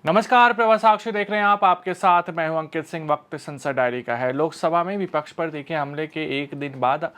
नमस्कार, प्रवास साक्षी देख रहे हैं आप। आपके साथ मैं हूं अंकित सिंह। वक्त संसद डायरी का है। लोकसभा में विपक्ष पर देखे हमले के एक दिन बाद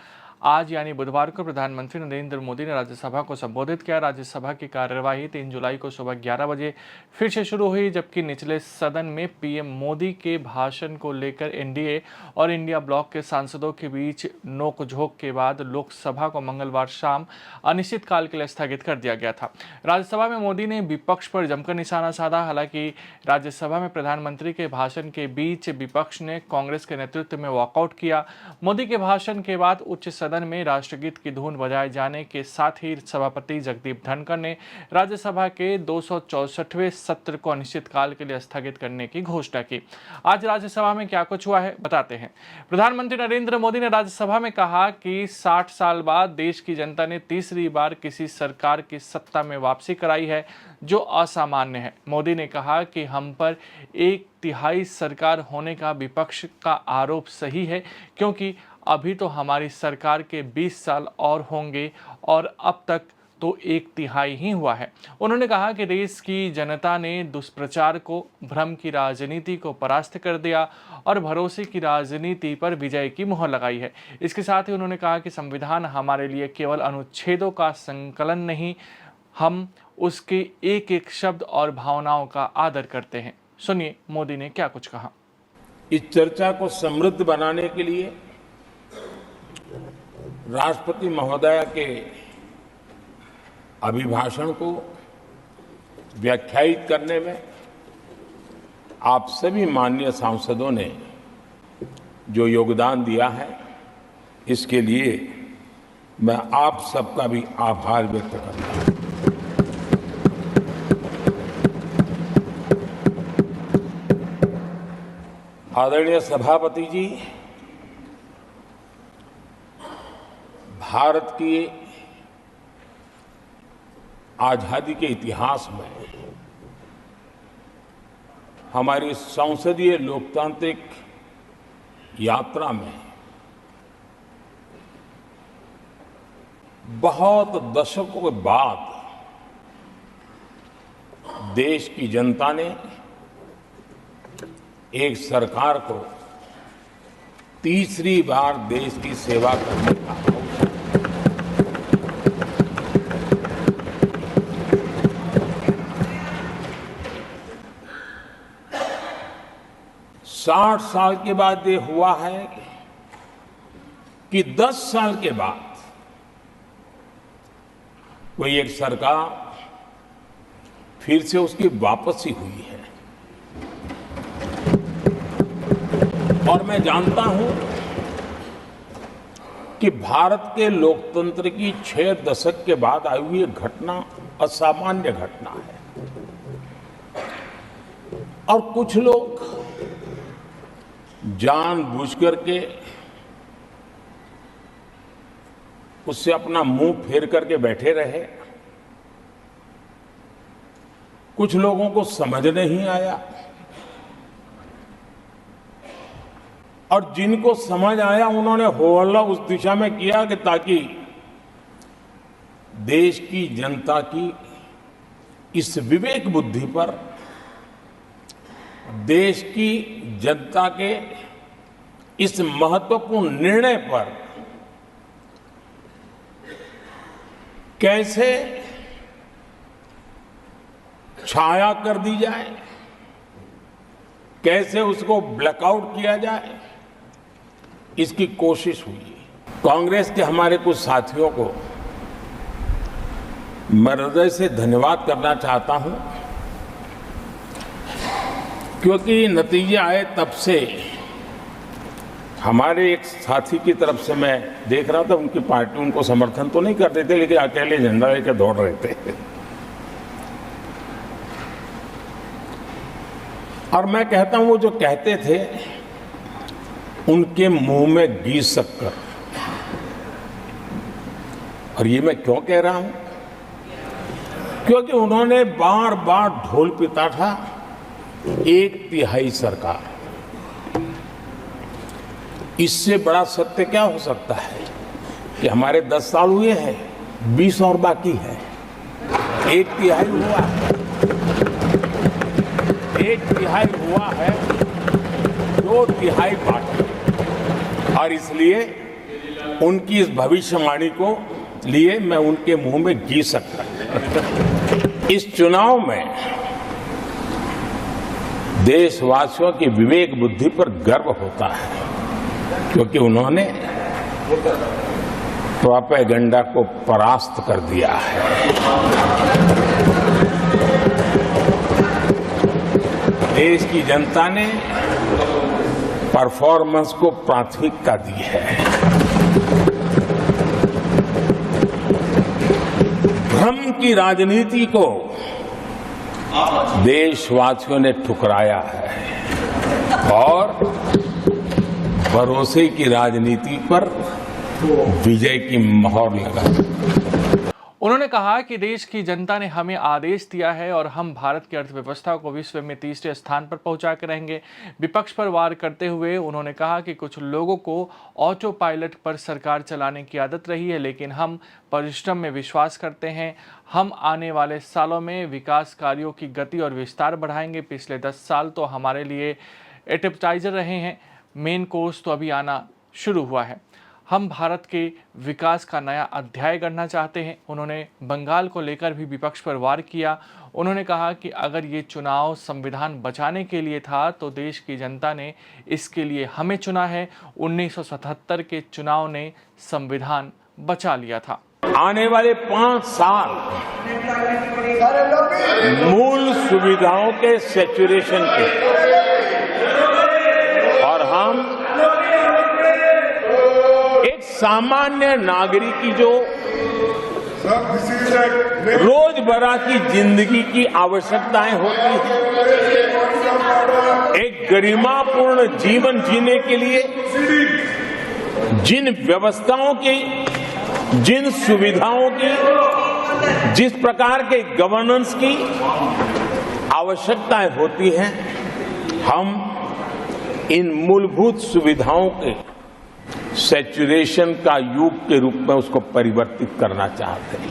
आज यानी बुधवार को प्रधानमंत्री नरेंद्र मोदी ने राज्यसभा को संबोधित किया। राज्यसभा की कार्यवाही 3 जुलाई को सुबह 11 बजे फिर से शुरू हुई, जबकि निचले सदन में पीएम मोदी के भाषण को लेकर एनडीए और इंडिया ब्लॉक के सांसदों के बीच नोकझोंक के बाद लोकसभा को मंगलवार शाम अनिश्चितकाल के लिए स्थगित कर दिया गया था। राज्यसभा में मोदी ने विपक्ष पर जमकर निशाना साधा। हालांकि राज्यसभा में प्रधानमंत्री के भाषण के बीच विपक्ष ने कांग्रेस के नेतृत्व में वॉकआउट किया। मोदी के भाषण के बाद उच्च सदन में राष्ट्रगीत की धुन बजाए जाने के साथ ही सभापति जगदीप धनखड़ ने राज्यसभा के 264वें सत्र को अनिश्चितकाल के लिए स्थगित करने की घोषणा की। आज राज्यसभा में क्या कुछ हुआ है बताते हैं। प्रधानमंत्री नरेंद्र मोदी ने राज्यसभा में कहा कि 60 साल बाद देश की जनता ने तीसरी बार किसी सरकार की सत्ता में वापसी कराई है, जो असामान्य है। मोदी ने कहा कि हम पर 1/3 सरकार होने का विपक्ष का आरोप सही है, क्योंकि अभी तो हमारी सरकार के 20 साल और होंगे और अब तक तो 1/3 ही हुआ है। उन्होंने कहा कि देश की जनता ने दुष्प्रचार को, भ्रम की राजनीति को परास्त कर दिया और भरोसे की राजनीति पर विजय की मुहर लगाई है। इसके साथ ही उन्होंने कहा कि संविधान हमारे लिए केवल अनुच्छेदों का संकलन नहीं, हम उसके एक एक शब्द और भावनाओं का आदर करते हैं। सुनिए मोदी ने क्या कुछ कहा। इस चर्चा को समृद्ध बनाने के लिए राष्ट्रपति महोदया के अभिभाषण को व्याख्यायित करने में आप सभी माननीय सांसदों ने जो योगदान दिया है, इसके लिए मैं आप सबका भी आभार व्यक्त करता हूं। आदरणीय सभापति जी, भारत की आजादी के इतिहास में हमारी संसदीय लोकतांत्रिक यात्रा में बहुत दशकों के बाद देश की जनता ने एक सरकार को तीसरी बार देश की सेवा करने का अवसर। साठ साल के बाद ये हुआ है कि 10 साल के बाद कोई एक सरकार फिर से उसकी वापसी हुई है। और मैं जानता हूं कि भारत के लोकतंत्र की 6 दशक के बाद आई हुई घटना असामान्य घटना है। और कुछ लोग जानबूझ करके उससे अपना मुंह फेर करके बैठे रहे। कुछ लोगों को समझ नहीं आया और जिनको समझ आया उन्होंने हो हल्ला उस दिशा में किया कि ताकि देश की जनता की इस विवेक बुद्धि पर, देश की जनता के इस महत्वपूर्ण निर्णय पर कैसे छाया कर दी जाए, कैसे उसको ब्लैकआउट किया जाए, इसकी कोशिश हुई। कांग्रेस के हमारे कुछ साथियों को मैं हृदय से धन्यवाद करना चाहता हूं, क्योंकि नतीजे आए तब से हमारे एक साथी की तरफ से मैं देख रहा था, उनकी पार्टी उनको समर्थन तो नहीं करते थे, लेकिन अकेले झंडा लेकर दौड़ रहे थे। और मैं कहता हूं, वो जो कहते थे उनके मुंह में घी शक्कर। और ये मैं क्यों कह रहा हूं? क्योंकि उन्होंने बार बार ढोल पिटा था 1/3 सरकार। इससे बड़ा सत्य क्या हो सकता है कि हमारे 10 साल हुए हैं, 20 और बाकी है, 1/3 हुआ। एक तिहाई हुआ है, 2 तिहाई बाकी, और इसलिए उनकी इस भविष्यवाणी को लिए मैं उनके मुंह में घी सकता हूं। इस चुनाव में देशवासियों की विवेक बुद्धि पर गर्व होता है, क्योंकि उन्होंने प्रोपेगेंडा को परास्त कर दिया है। देश की जनता ने परफॉर्मेंस को प्राथमिकता दी है। भ्रम की राजनीति को देशवासियों ने ठुकराया है और भरोसे की राजनीति पर विजय की मोहर लगा। उन्होंने कहा कि देश की जनता ने हमें आदेश दिया है और हम भारत की अर्थव्यवस्था को विश्व में तीसरे स्थान पर पहुंचा कर रहेंगे। विपक्ष पर वार करते हुए उन्होंने कहा कि कुछ लोगों को ऑटो पायलट पर सरकार चलाने की आदत रही है, लेकिन हम परिश्रम में विश्वास करते हैं। हम आने वाले सालों में विकास कार्यों की गति और विस्तार बढ़ाएंगे। पिछले 10 साल तो हमारे लिए एपेटाइजर रहे हैं, मेन कोर्स तो अभी आना शुरू हुआ है। हम भारत के विकास का नया अध्याय गढ़ना चाहते हैं। उन्होंने बंगाल को लेकर भी विपक्ष पर वार किया। उन्होंने कहा कि अगर ये चुनाव संविधान बचाने के लिए था तो देश की जनता ने इसके लिए हमें चुना है। 1977 के चुनाव ने संविधान बचा लिया था। आने वाले 5 साल मूल सुविधाओं के सैचुरेशन के, और हम एक सामान्य नागरिक की जो रोजमर्रा की जिंदगी की आवश्यकताएं होती हैं, एक गरिमापूर्ण जीवन जीने के लिए जिन व्यवस्थाओं की, जिन सुविधाओं की, जिस प्रकार के गवर्नेंस की आवश्यकताएं होती हैं, हम इन मूलभूत सुविधाओं के सैचुरेशन का युग के रूप में उसको परिवर्तित करना चाहते हैं।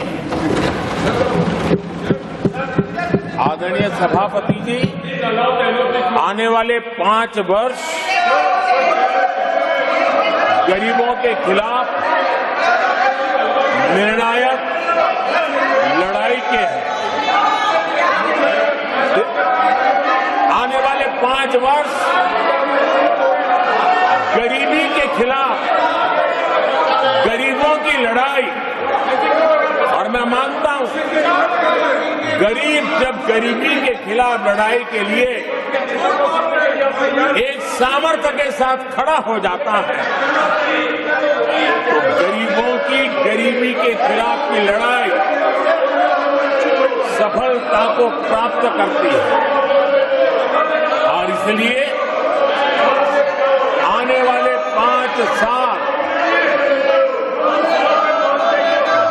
आदरणीय सभापति जी, आने वाले 5 वर्ष गरीबों के खिलाफ निर्णायक लड़ाई के हैं। आने वाले 5 वर्ष गरीबी के खिलाफ गरीबों की लड़ाई, और मैं मानता हूं गरीब जब गरीबी के खिलाफ लड़ाई के लिए एक सामर्थ्य के साथ खड़ा हो जाता है तो गरीबों की गरीबी के खिलाफ की लड़ाई सफलता को प्राप्त करती है। और इसलिए आने वाले 5 साल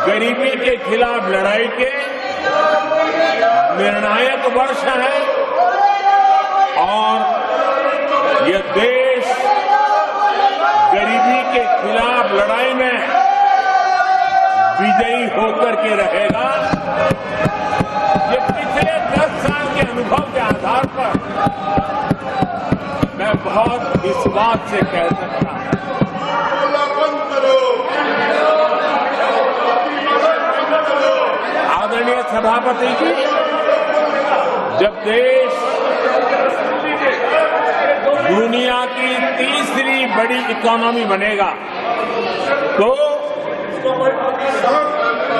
गरीबी के खिलाफ लड़ाई के निर्णायक वर्ष है और यह देश गरीबी के खिलाफ लड़ाई में विजयी होकर के रहेगा। ये पिछले 10 साल के अनुभव के आधार पर मैं बहुत विश्वास से कह सकता हूं। आदरणीय सभापति जी, जब देश दुनिया की तीसरी बड़ी इकोनॉमी बनेगा तो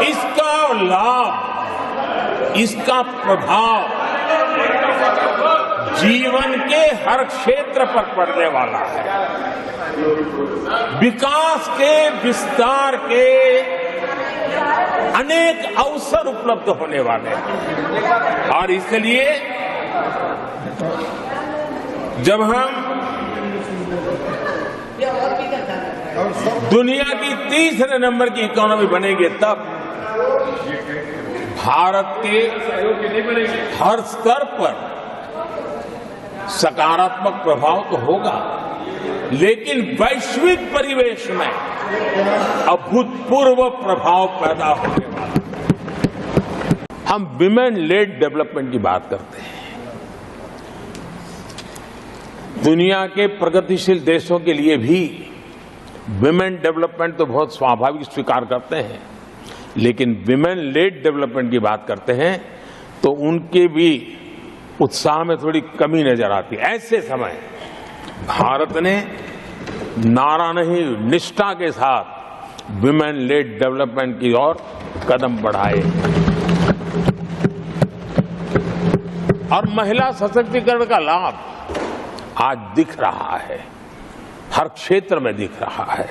इसका लाभ, इसका प्रभाव जीवन के हर क्षेत्र पर पड़ने वाला है। विकास के विस्तार के अनेक अवसर उपलब्ध होने वाले हैं और इसलिए जब हम दुनिया की तीसरे नंबर की इकोनॉमी बनेंगे तब भारत के हर स्तर पर सकारात्मक प्रभाव तो होगा, लेकिन वैश्विक परिवेश में अभूतपूर्व प्रभाव पैदा होने वाला। हम विमेन लेड डेवलपमेंट की बात करते हैं। दुनिया के प्रगतिशील देशों के लिए भी विमेन डेवलपमेंट तो बहुत स्वाभाविक स्वीकार करते हैं, लेकिन विमेन लेड डेवलपमेंट की बात करते हैं तो उनके भी उत्साह में थोड़ी कमी नजर आती है। ऐसे समय भारत ने नारा नहीं, निष्ठा के साथ विमेन लेड डेवलपमेंट की ओर कदम बढ़ाए और महिला सशक्तिकरण का लाभ आज दिख रहा है, हर क्षेत्र में दिख रहा है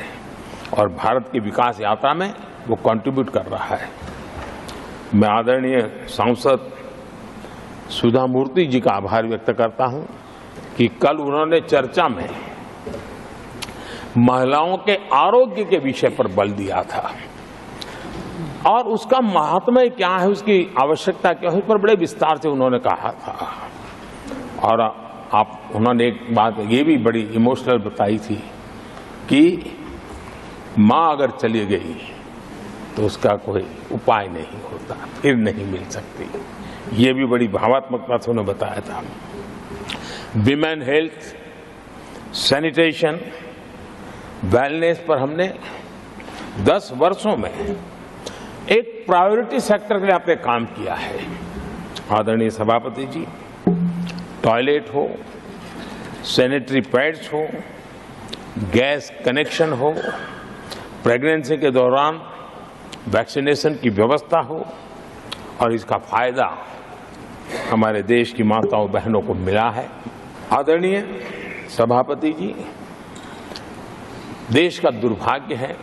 और भारत की विकास यात्रा में वो कंट्रीब्यूट कर रहा है। मैं आदरणीय सांसद सुधा मूर्ति जी का आभार व्यक्त करता हूं कि कल उन्होंने चर्चा में महिलाओं के आरोग्य के विषय पर बल दिया था और उसका महात्म्य क्या है, उसकी आवश्यकता क्या है, उस पर बड़े विस्तार से उन्होंने कहा था। और उन्होंने एक बात ये भी बड़ी इमोशनल बताई थी कि मां अगर चली गई तो उसका कोई उपाय नहीं होता, फिर नहीं मिल सकती। ये भी बड़ी भावात्मक बात से उन्होंने बताया था। विमेन हेल्थ, सैनिटेशन, वेलनेस पर हमने 10 वर्षों में एक प्रायोरिटी सेक्टर के लिए आपने काम किया है। आदरणीय सभापति जी, टॉयलेट हो, सैनिटरी पैड्स हो, गैस कनेक्शन हो, प्रेगनेंसी के दौरान वैक्सीनेशन की व्यवस्था हो और इसका फायदा हमारे देश की माताओं बहनों को मिला है। आदरणीय सभापति जी, देश का दुर्भाग्य है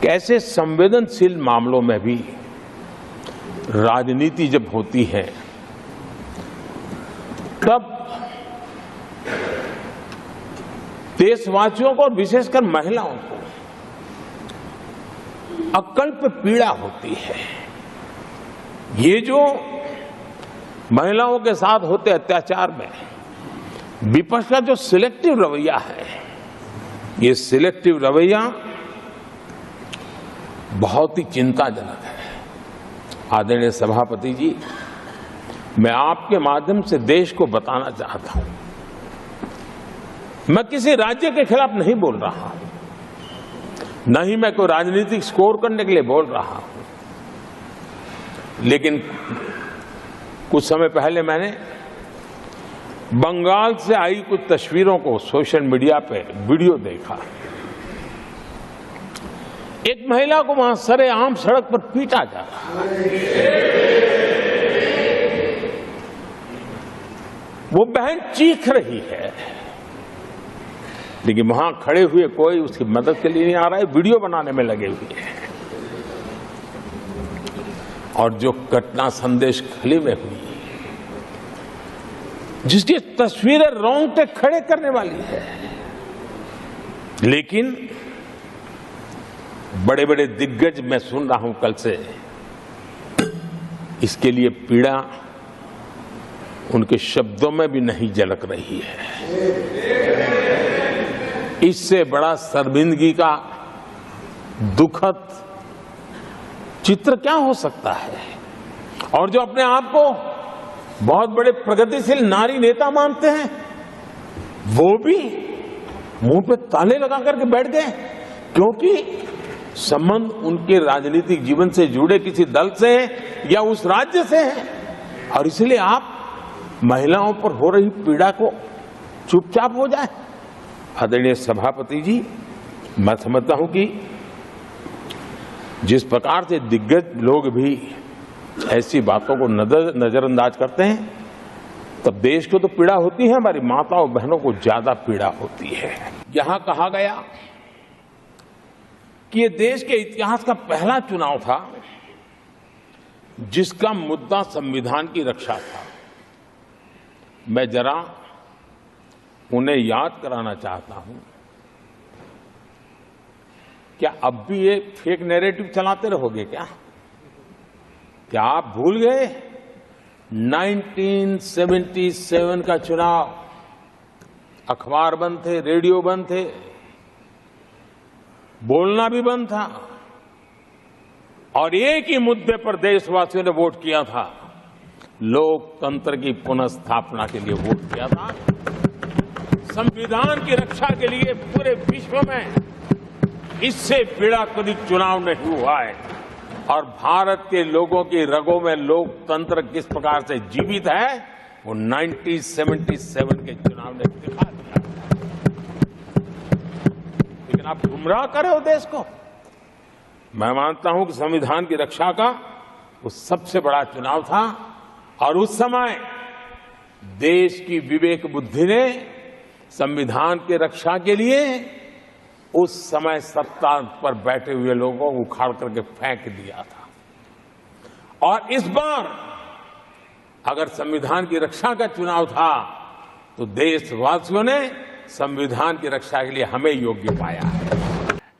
कि ऐसे संवेदनशील मामलों में भी राजनीति जब होती है तब देशवासियों को और विशेषकर महिलाओं को अकल्प पीड़ा होती है। ये जो महिलाओं के साथ होते अत्याचार में विपक्ष का जो सिलेक्टिव रवैया है, ये सिलेक्टिव रवैया बहुत ही चिंताजनक है। आदरणीय सभापति जी, मैं आपके माध्यम से देश को बताना चाहता हूं, मैं किसी राज्य के खिलाफ नहीं बोल रहा हूं, न ही मैं कोई राजनीतिक स्कोर करने के लिए बोल रहा हूं, लेकिन कुछ समय पहले मैंने बंगाल से आई कुछ तस्वीरों को सोशल मीडिया पे वीडियो देखा। एक महिला को वहां सरेआम सड़क पर पीटा जा रहा है। वो बहन चीख रही है, लेकिन वहां खड़े हुए कोई उसकी मदद के लिए नहीं आ रहा है, वीडियो बनाने में लगे हुए हैं। और जो घटना संदेश खली में हुई, जिसकी तस्वीरें रोंगटे खड़े करने वाली है, लेकिन बड़े बड़े दिग्गज मैं सुन रहा हूं कल से, इसके लिए पीड़ा उनके शब्दों में भी नहीं झलक रही है। इससे बड़ा शर्मिंदगी का दुखद चित्र क्या हो सकता है। और जो अपने आप को बहुत बड़े प्रगतिशील नारी नेता मानते हैं, वो भी मुंह पे ताले लगा करके बैठ गए, क्योंकि संबंध उनके राजनीतिक जीवन से जुड़े किसी दल से या उस राज्य से है, और इसलिए आप महिलाओं पर हो रही पीड़ा को चुपचाप हो जाए। आदरणीय सभापति जी, मैं समझता हूं कि जिस प्रकार से दिग्गज लोग भी ऐसी बातों को नजरअंदाज करते हैं, तब देश को तो पीड़ा होती है, हमारी माताओं बहनों को ज्यादा पीड़ा होती है। यहां कहा गया कि ये देश के इतिहास का पहला चुनाव था जिसका मुद्दा संविधान की रक्षा था। मैं जरा उन्हें याद कराना चाहता हूं, क्या अब भी ये फेक नैरेटिव चलाते रहोगे क्या? क्या आप भूल गए 1977 का चुनाव? अखबार बंद थे, रेडियो बंद थे, बोलना भी बंद था, और एक ही मुद्दे पर देशवासियों ने वोट किया था, लोकतंत्र की पुनः स्थापना के लिए वोट किया था। संविधान की रक्षा के लिए पूरे विश्व में इससे बड़ा कभी चुनाव नहीं हुआ है और भारत के लोगों की रगों में लोकतंत्र किस प्रकार से जीवित है वो 1977 के चुनाव ने दिखा दिया। लेकिन आप गुमराह कर रहे हो देश को। मैं मानता हूं कि संविधान की रक्षा का वो सबसे बड़ा चुनाव था और उस समय देश की विवेक बुद्धि ने संविधान की रक्षा के लिए उस समय सत्ता पर बैठे हुए लोगों को उखाड़ करके फेंक दिया था। और इस बार अगर संविधान की रक्षा का चुनाव था तो देशवासियों ने संविधान की रक्षा के लिए हमें योग्य पाया है।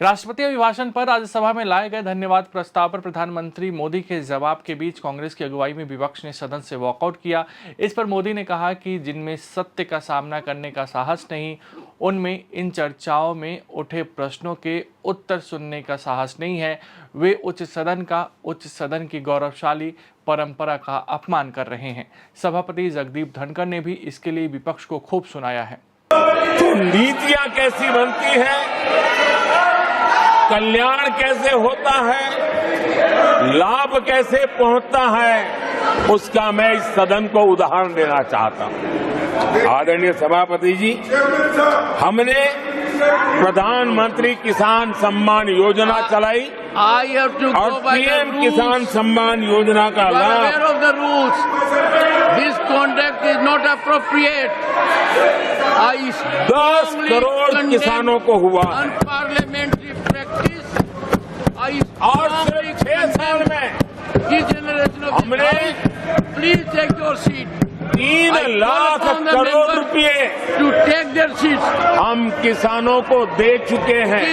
राष्ट्रपति अभिभाषण पर राज्यसभा में लाए गए धन्यवाद प्रस्ताव पर प्रधानमंत्री मोदी के जवाब के बीच कांग्रेस की अगुवाई में विपक्ष ने सदन से वॉकआउट किया। इस पर मोदी ने कहा कि जिनमें सत्य का सामना करने का साहस नहीं, उनमें इन चर्चाओं में उठे प्रश्नों के उत्तर सुनने का साहस नहीं है। वे उच्च सदन की गौरवशाली परंपरा का अपमान कर रहे हैं। सभापति जगदीप धनखड़ ने भी इसके लिए विपक्ष को खूब सुनाया है। तो नीतियां कैसी बनती है, कल्याण कैसे होता है, लाभ कैसे पहुंचता है, उसका मैं इस सदन को उदाहरण देना चाहता हूं। आदरणीय सभापति जी, हमने प्रधानमंत्री किसान सम्मान योजना चलाई और पीएम किसान सम्मान योजना का लाभ 10 करोड़ किसानों को हुआ और सिर्फ 6 साल में हमने 3 लाख करोड़ रुपए हम किसानों को दे चुके हैं।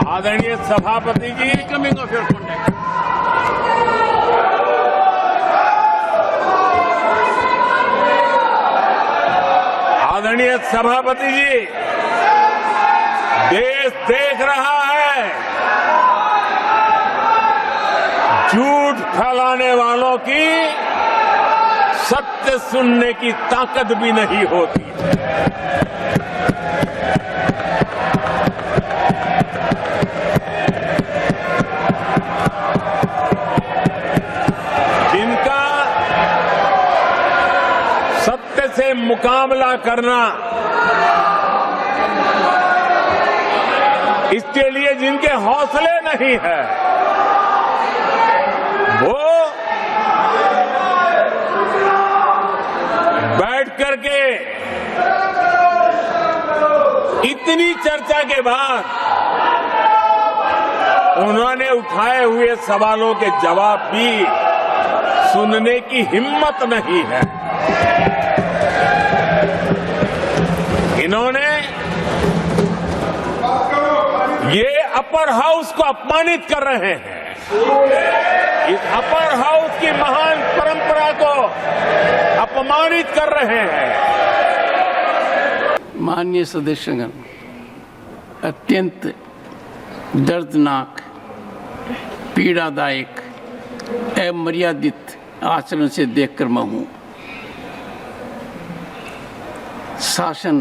आदरणीय सभापति जी, आदरणीय सभापति जी, देश देख रहा है झूठ फैलाने वालों की सत्य सुनने की ताकत भी नहीं होती। जिनका सत्य से मुकाबला करना, इसके लिए जिनके हौसले नहीं है, वो बैठ करके इतनी चर्चा के बाद उन्होंने उठाए हुए सवालों के जवाब भी सुनने की हिम्मत नहीं है। इन्होंने ये अपर हाउस को अपमानित कर रहे हैं। इस अपर हाउस की महान परंपरा को अपमानित कर रहे हैं। माननीय सदस्यगण, अत्यंत दर्दनाक, पीड़ादायक, अमर्यादित आचरण से देखकर मैं हूं। शासन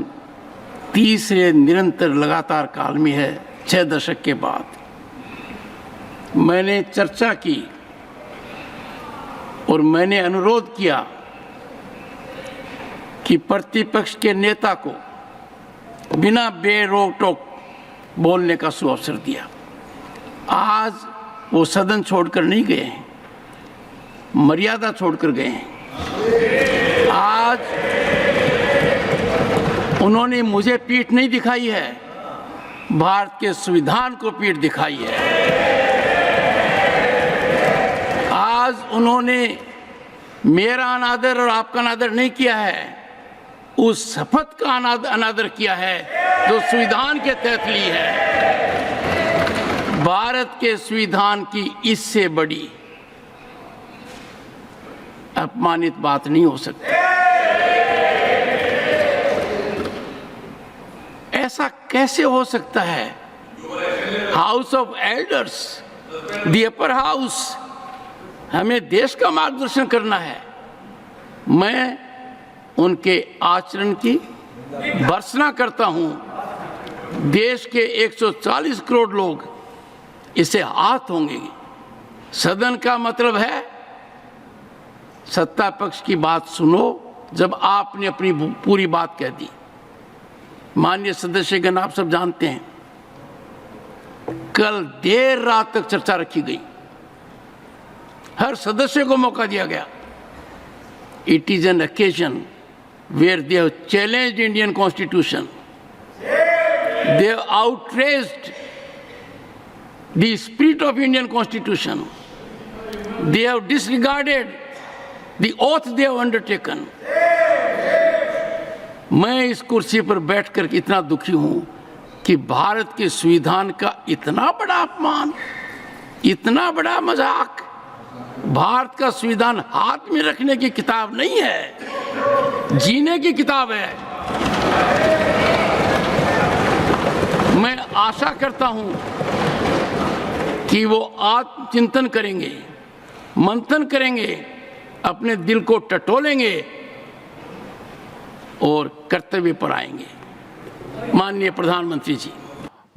तीसरे निरंतर लगातार काल में है। 6 दशक के बाद मैंने चर्चा की और मैंने अनुरोध किया कि प्रतिपक्ष के नेता को बिना बेरोक टोक बोलने का सुअवसर दिया। आज वो सदन छोड़कर नहीं गए हैं, मर्यादा छोड़कर गए हैं। आज उन्होंने मुझे पीठ नहीं दिखाई है, भारत के संविधान को पीठ दिखाई है। आज उन्होंने मेरा अनादर और आपका अनादर नहीं किया है, उस शपथ का अनादर किया है जो संविधान के तहत ली है। भारत के संविधान की इससे बड़ी अपमानित बात नहीं हो सकती। ऐसा कैसे हो सकता है? House of elders, the upper house, हमें देश का मार्गदर्शन करना है। मैं उनके आचरण की भर्त्सना करता हूं। देश के 140 करोड़ लोग इसे हाथ होंगे। सदन का मतलब है सत्ता पक्ष की बात सुनो जब आपने अपनी पूरी बात कह दी। माननीय सदस्यगण, आप सब जानते हैं कल देर रात तक चर्चा रखी गई, हर सदस्य को मौका दिया गया। It is an occasion where they have challenged Indian Constitution. They have outraged the spirit of Indian Constitution. They have disregarded the oath they have undertaken. मैं इस कुर्सी पर बैठकर इतना दुखी हूं कि भारत के संविधान का इतना बड़ा अपमान, इतना बड़ा मजाक। भारत का संविधान हाथ में रखने की किताब नहीं है, जीने की किताब है। मैं आशा करता हूं कि वो आत्मचिंतन करेंगे, मंथन करेंगे, अपने दिल को टटोलेंगे और कर्तव्य पर आएंगे। माननीय प्रधानमंत्री जी,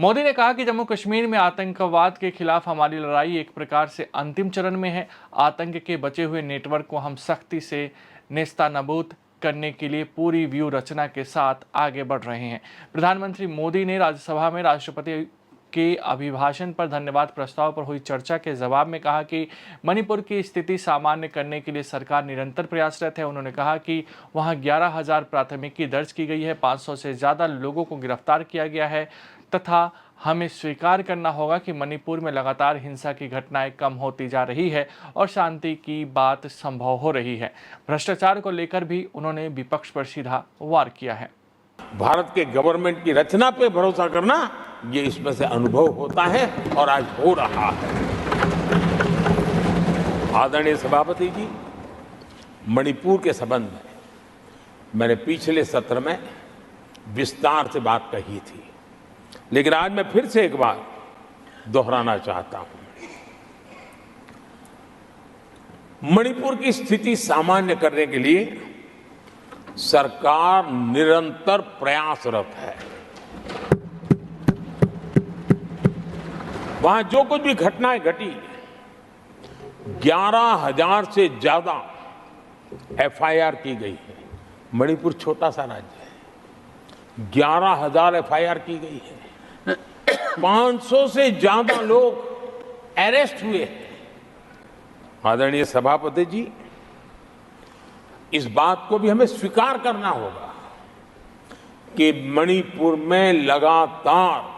मोदी ने कहा कि जम्मू कश्मीर में आतंकवाद के खिलाफ हमारी लड़ाई एक प्रकार से अंतिम चरण में है। आतंक के बचे हुए नेटवर्क को हम सख्ती से नेस्तनाबूद करने के लिए पूरी व्यू रचना के साथ आगे बढ़ रहे हैं। प्रधानमंत्री मोदी ने राज्यसभा में राष्ट्रपति के अभिभाषण पर धन्यवाद प्रस्ताव पर हुई चर्चा के जवाब में कहा कि मणिपुर की स्थिति सामान्य करने के लिए सरकार निरंतर प्रयासरत है। उन्होंने कहा कि वहां 11,000 प्राथमिकी दर्ज की गई है, 500 से ज़्यादा लोगों को गिरफ्तार किया गया है तथा हमें स्वीकार करना होगा कि मणिपुर में लगातार हिंसा की घटनाएं कम होती जा रही है और शांति की बात संभव हो रही है। भ्रष्टाचार को लेकर भी उन्होंने विपक्ष पर सीधा वार किया है। भारत के गवर्नमेंट की रचना पे भरोसा करना, ये इसमें से अनुभव होता है और आज हो रहा है। आदरणीय सभापति जी, मणिपुर के संबंध में मैंने पिछले सत्र में विस्तार से बात कही थी, लेकिन आज मैं फिर से एक बार दोहराना चाहता हूं। मणिपुर की स्थिति सामान्य करने के लिए सरकार निरंतर प्रयासरत है। वहां जो कुछ भी घटनाएं घटी, 11,000 से ज्यादा एफआईआर की गई है। मणिपुर छोटा सा राज्य है, 11,000 एफआईआर की गई है, 500 से ज्यादा लोग अरेस्ट हुए हैं। आदरणीय सभापति जी, इस बात को भी हमें स्वीकार करना होगा कि मणिपुर में लगातार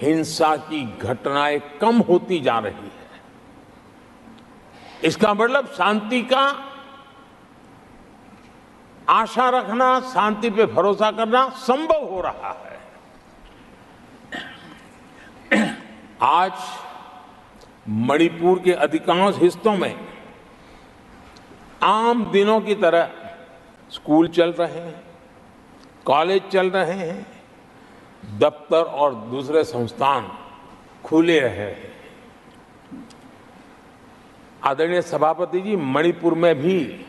हिंसा की घटनाएं कम होती जा रही है। इसका मतलब शांति का आशा रखना, शांति पे भरोसा करना संभव हो रहा है। आज मणिपुर के अधिकांश हिस्सों में आम दिनों की तरह स्कूल चल रहे हैं, कॉलेज चल रहे हैं, दफ्तर और दूसरे संस्थान खुले रहे हैं। आदरणीय सभापति जी, मणिपुर में भी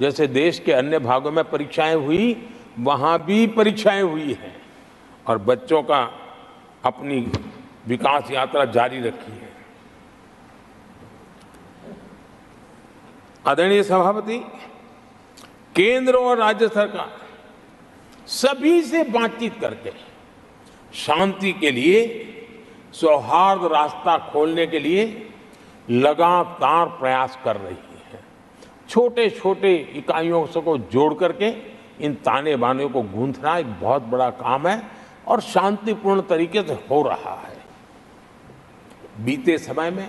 जैसे देश के अन्य भागों में परीक्षाएं हुई, वहां भी परीक्षाएं हुई हैं और बच्चों का अपनी विकास यात्रा जारी रखी है। आदरणीय सभापति, केंद्र और राज्य सरकार सभी से बातचीत करके शांति के लिए, सौहार्द रास्ता खोलने के लिए लगातार प्रयास कर रही है। छोटे छोटे इकाइयों को जोड़ करके इन ताने बाने को गूंथना एक बहुत बड़ा काम है और शांतिपूर्ण तरीके से हो रहा है। बीते समय में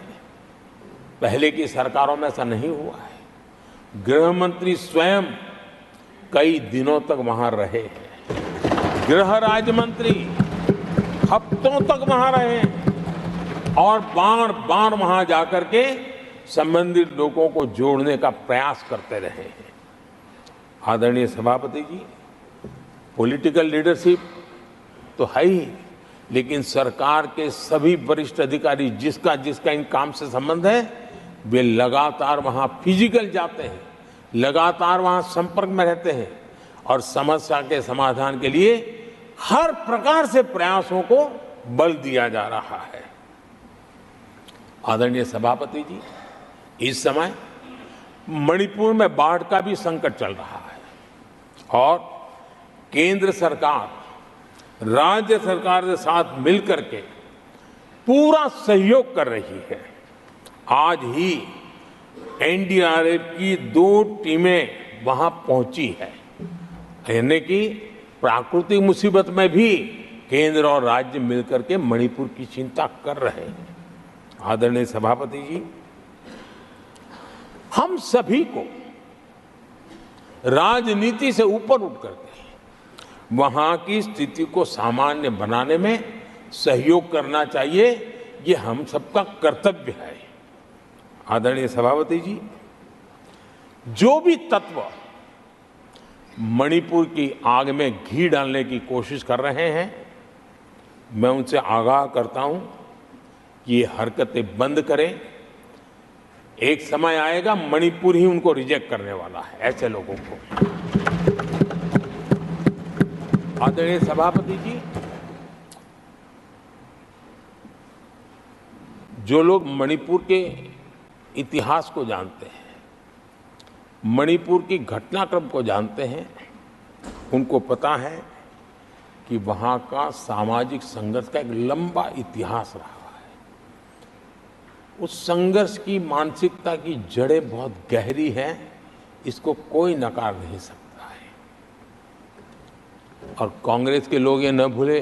पहले की सरकारों में ऐसा नहीं हुआ है। गृह मंत्री स्वयं कई दिनों तक वहां रहे हैं, गृह राज्य मंत्री हफ्तों तक वहां रहे हैं और बार बार वहां जाकर के संबंधित लोगों को जोड़ने का प्रयास करते रहे हैं। आदरणीय सभापति जी, पॉलिटिकल लीडरशिप तो है ही, लेकिन सरकार के सभी वरिष्ठ अधिकारी जिसका जिसका इन काम से संबंध है, वे लगातार वहां फिजिकल जाते हैं, लगातार वहां संपर्क में रहते हैं, और समस्या के समाधान के लिए हर प्रकार से प्रयासों को बल दिया जा रहा है। आदरणीय सभापति जी, इस समय मणिपुर में बाढ़ का भी संकट चल रहा है और केंद्र सरकार राज्य सरकार के साथ मिलकर के पूरा सहयोग कर रही है। आज ही एनडीआरएफ की 2 टीमें वहां पहुंची है, यानी कि प्राकृतिक मुसीबत में भी केंद्र और राज्य मिलकर के मणिपुर की चिंता कर रहे हैं। आदरणीय सभापति जी, हम सभी को राजनीति से ऊपर उठ करके वहां की स्थिति को सामान्य बनाने में सहयोग करना चाहिए, ये हम सबका कर्तव्य है। आदरणीय सभापति जी, जो भी तत्व मणिपुर की आग में घी डालने की कोशिश कर रहे हैं, मैं उनसे आगाह करता हूं कि ये हरकतें बंद करें। एक समय आएगा मणिपुर ही उनको रिजेक्ट करने वाला है, ऐसे लोगों को। आदरणीय सभापति जी, जो लोग मणिपुर के इतिहास को जानते हैं, मणिपुर की घटनाक्रम को जानते हैं, उनको पता है कि वहां का सामाजिक संघर्ष का एक लंबा इतिहास रहा है। उस संघर्ष की मानसिकता की जड़ें बहुत गहरी हैं, इसको कोई नकार नहीं सकता है। और कांग्रेस के लोग ये न भूले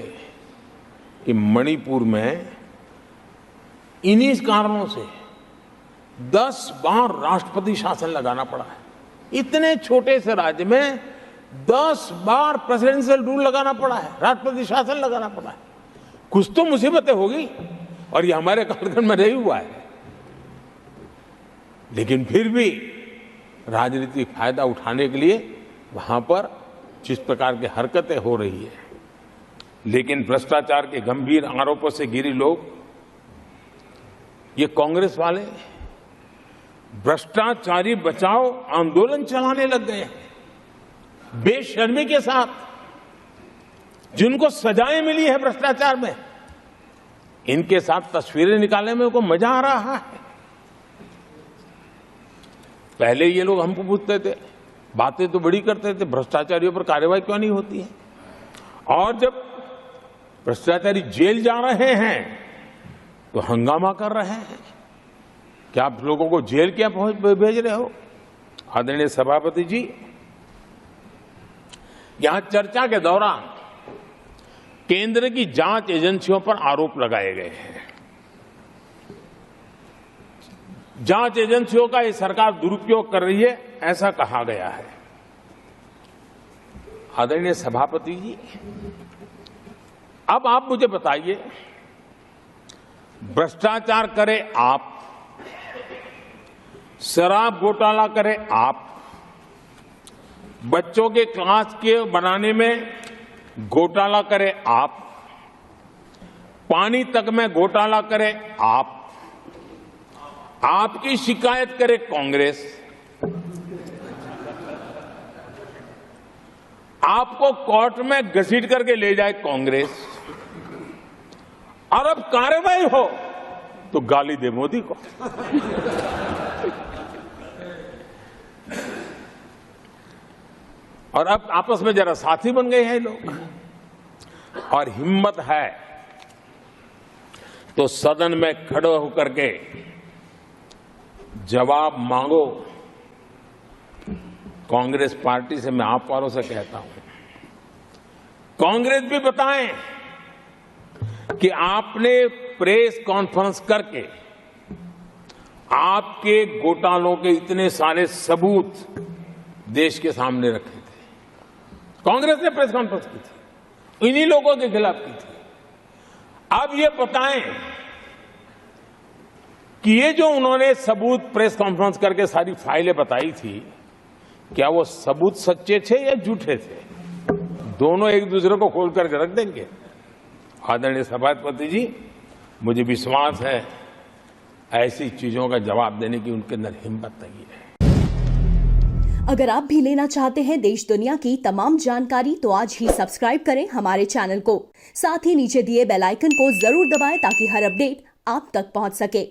कि मणिपुर में इन्हीं कारणों से 10 बार राष्ट्रपति शासन लगाना पड़ा है। इतने छोटे से राज्य में 10 बार प्रेसिडेंशियल रूल लगाना पड़ा है, राष्ट्रपति शासन लगाना पड़ा है। कुछ तो मुसीबतें होगी और ये हमारे कालखंड में नहीं हुआ है, लेकिन फिर भी राजनीतिक फायदा उठाने के लिए वहां पर जिस प्रकार की हरकतें हो रही है, लेकिन भ्रष्टाचार के गंभीर आरोपों से घिरे लोग, ये कांग्रेस वाले भ्रष्टाचारी बचाओ आंदोलन चलाने लग गए हैं बेशर्मी के साथ। जिनको सजाएं मिली है भ्रष्टाचार में, इनके साथ तस्वीरें निकालने में उनको मजा आ रहा है। पहले ये लोग हमको पूछते थे, बातें तो बड़ी करते थे, भ्रष्टाचारियों पर कार्रवाई क्यों नहीं होती है? और जब भ्रष्टाचारी जेल जा रहे हैं तो हंगामा कर रहे हैं। क्या आप लोगों को जेल क्या भेज रहे हो? आदरणीय सभापति जी, यहां चर्चा के दौरान केंद्र की जांच एजेंसियों पर आरोप लगाए गए हैं। जांच एजेंसियों का ये सरकार दुरुपयोग कर रही है, ऐसा कहा गया है। आदरणीय सभापति जी, अब आप मुझे बताइए, भ्रष्टाचार करे आप, शराब घोटाला करे आप, बच्चों के क्लास के बनाने में घोटाला करे आप, पानी तक में घोटाला करे आप, आपकी शिकायत करे कांग्रेस, आपको कोर्ट में घसीट करके ले जाए कांग्रेस, और अब कार्रवाई हो तो गाली दे मोदी को। और अब आपस में जरा साथी बन गए हैं लोग। और हिम्मत है तो सदन में खड़े होकर के जवाब मांगो। कांग्रेस पार्टी से मैं आप वालों से कहता हूं, कांग्रेस भी बताएं कि आपने प्रेस कॉन्फ्रेंस करके आपके घोटालों के इतने सारे सबूत देश के सामने रखे थे। कांग्रेस ने प्रेस कॉन्फ्रेंस की थी, इन्हीं लोगों के खिलाफ की थी। अब ये बताएं कि ये जो उन्होंने सबूत प्रेस कॉन्फ्रेंस करके सारी फाइलें बताई थी, क्या वो सबूत सच्चे थे या झूठे थे? दोनों एक दूसरे को खोल करके रख देंगे। आदरणीय सभापति जी, मुझे विश्वास है ऐसी चीजों का जवाब देने की उनके अंदर हिम्मत नहीं है। अगर आप भी लेना चाहते हैं देश दुनिया की तमाम जानकारी तो आज ही सब्सक्राइब करें हमारे चैनल को। साथ ही नीचे दिए बेल आइकन को जरूर दबाएं ताकि हर अपडेट आप तक पहुंच सके।